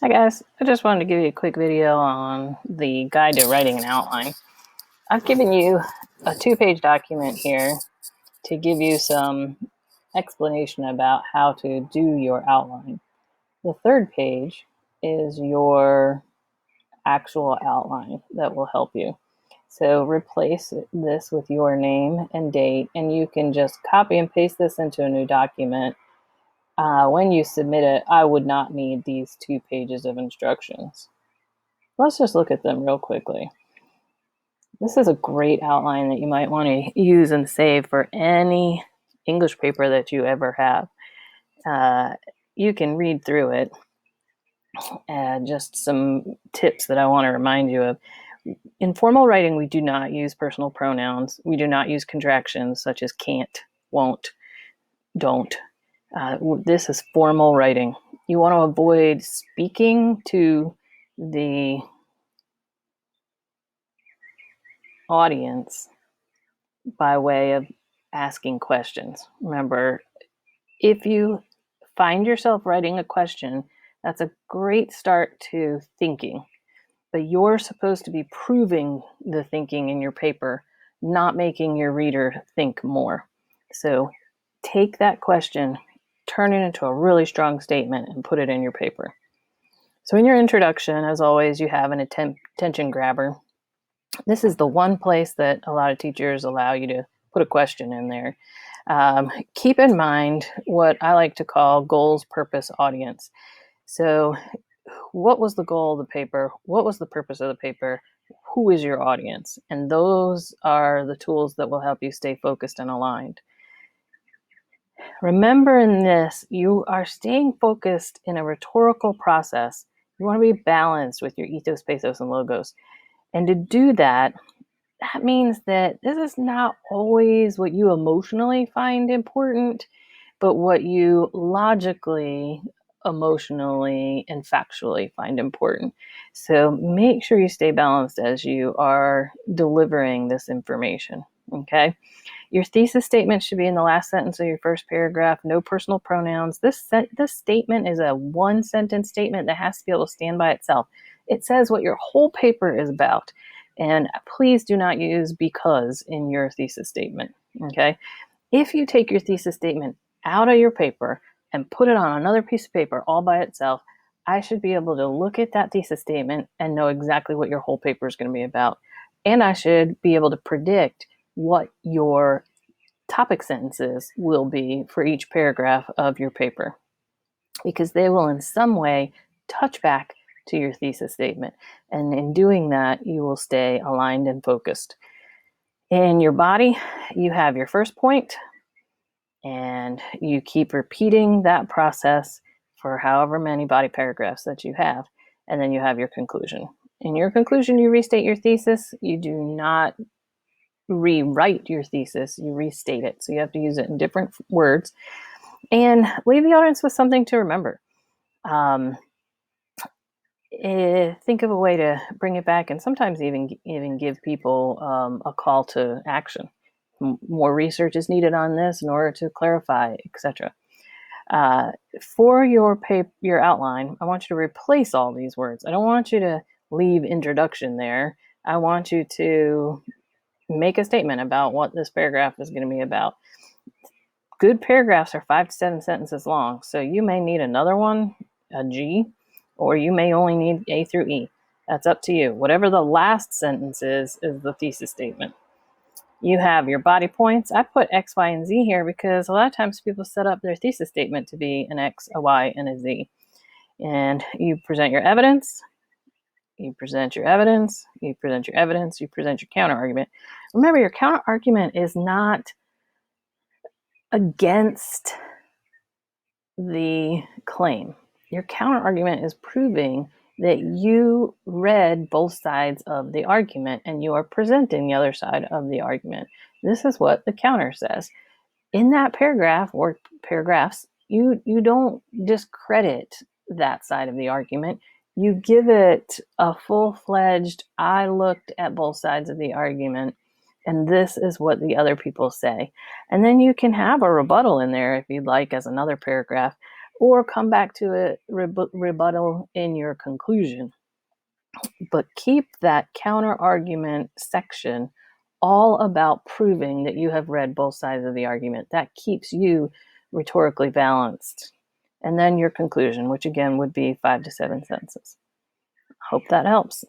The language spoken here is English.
Hi guys, I just wanted to give you a quick video on the guide to writing an outline. I've given you a 2-page document here to give you some explanation about how to do your outline. The 3rd page is your actual outline that will help you. So replace this with your name and date, and you can just copy and paste this into a new document. When you submit it, I would not need these 2 pages of instructions. Let's just look at them real quickly. This is a great outline that you might want to use and save for any English paper that you ever have. You can read through it. Just some tips that I want to remind you of. In formal writing, we do not use personal pronouns. We do not use contractions such as can't, won't, don't. This is formal writing. You want to avoid speaking to the audience by way of asking questions. Remember, if you find yourself writing a question, that's a great start to thinking. But you're supposed to be proving the thinking in your paper, not making your reader think more. So take that question, turn it into a really strong statement, and put it in your paper. So in your introduction, as always, you have an attention grabber. This is the one place that a lot of teachers allow you to put a question in there. Keep in mind what I like to call goals, purpose, audience. So what was the goal of the paper? What was the purpose of the paper? Who is your audience? And those are the tools that will help you stay focused and aligned. Remember, in this, you are staying focused in a rhetorical process. You want to be balanced with your ethos, pathos, and logos. And to do that, that means that this is not always what you emotionally find important, but what you logically, emotionally, and factually find important. So make sure you stay balanced as you are delivering this information, okay? Your thesis statement should be in the last sentence of your first paragraph. No personal pronouns. This statement is a 1-sentence statement that has to be able to stand by itself. It says what your whole paper is about. And please do not use because in your thesis statement, okay? If you take your thesis statement out of your paper and put it on another piece of paper all by itself, I should be able to look at that thesis statement and know exactly what your whole paper is going to be about. And I should be able to predict what your topic sentences will be for each paragraph of your paper, because they will in some way touch back to your thesis statement. And in doing that, you will stay aligned and focused. In your body, you have your first point, and you keep repeating that process for however many body paragraphs that you have. And then you have your conclusion. In your conclusion, you restate your thesis. You do not rewrite your thesis, you restate it. So you have to use it in different words and leave the audience with something to remember. Think of a way to bring it back, and sometimes even give people a call to action. More research is needed on this in order to clarify, etc. For your outline, I want you to replace all these words. I don't want you to leave introduction there. I want you to make a statement about what this paragraph is going to be about. Good paragraphs are 5 to 7 sentences long, so you may need another one, a G, or you may only need A through E. That's up to you. Whatever the last sentence is the thesis statement. You have your body points. I put X, Y, and Z here because a lot of times people set up their thesis statement to be an X, a Y, and a Z. And you present your evidence, you present your evidence, you present your evidence, you present your counter argument. Remember, your counter argument is not against the claim. Your counter argument is proving that you read both sides of the argument and you are presenting the other side of the argument. This is what the counter says. In that paragraph or paragraphs, you don't discredit that side of the argument. You give it a full-fledged, I looked at both sides of the argument, and this is what the other people say. And then you can have a rebuttal in there if you'd like as another paragraph. or come back to a rebuttal in your conclusion. But keep that counter argument section all about proving that you have read both sides of the argument. That keeps you rhetorically balanced. And then your conclusion, which again would be 5 to 7 sentences. Hope that helps.